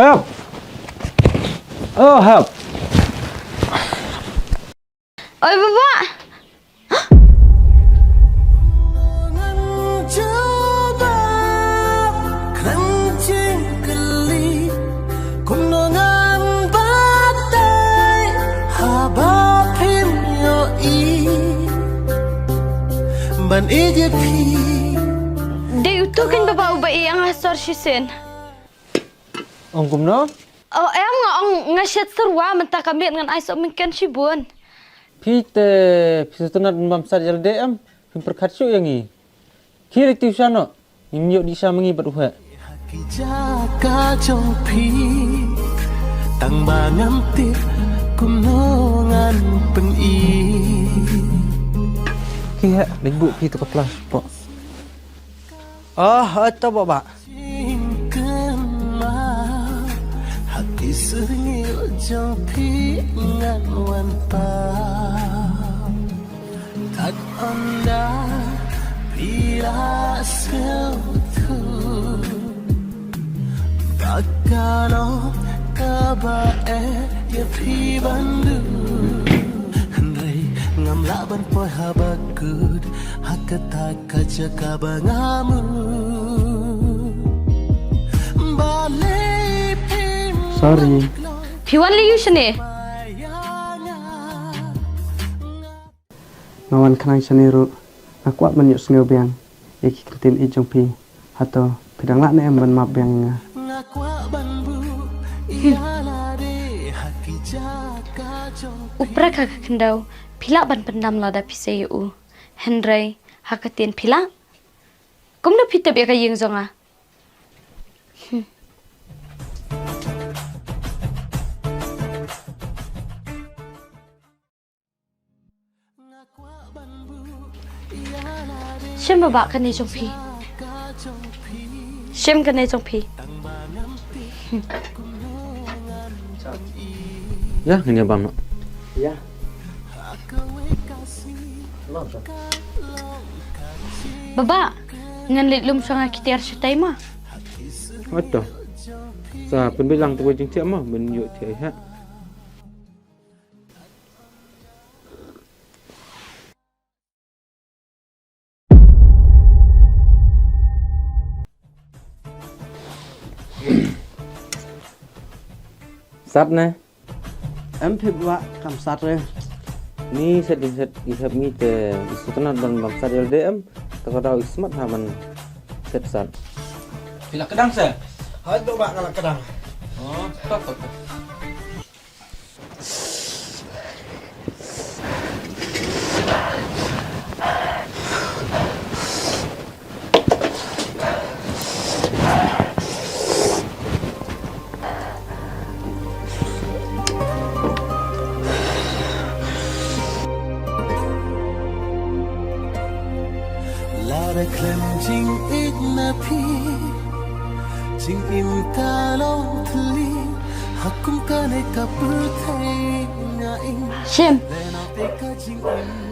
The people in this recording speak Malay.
Help! Oh, help! Oi, Bapak! Ban EJP Dia itu kan Bapak ubai yang asar sisen. Ông cùng nó. Em ngasih serwa mentah kami dengan ais mungkin sibun. Pite, pisetunat mamsar jalde am, pimperkatsu yang ini. Kiri tu sana, imyok di sana mengibat uhat. Jaga jompi tang bangan ti kunungan peni. Kaya, lembut pi tu keplas, pak. Itu Bapak. Hati sengil jompi ngan wanta. Tak onda bila seutu. Takano kabae ya pi bandu. Hendai ngam laban poi habakut hakata kaca kabangamu. Balik Sorry. Piwan liu sini. Ngawan kanang saniru. Aku ak menyuk sengau biang. Iki kritin ijong pi. Atau pidang lak ne em ban map biang nga. Upra kakak kendau. Pila ban pendam lada pisayu. Hendrai hakatin pila. Kum na pita biya kayeng zonga. Shem Bapak kan ni jong pi. Shem kan ni jong pi. Ya, ini abang nak. Ya. Bapak, ngan litlum sanga kitiar syutai mah. Betul. Sa penbilang tu wajing tiap mah menyuk tiap ha. Sat nè. Em phê Bapak kam sat re. Ni set ihab ni te istutanat ban mamsar jalde am. Takadau ismat haman set sat. Pila kedang saya. Hai Bapak kalau kadang. Oh, apa. Lara klem jing igna pi jing im kalong tli hakum kane kapur thai na ing Shem, lena te ka jing im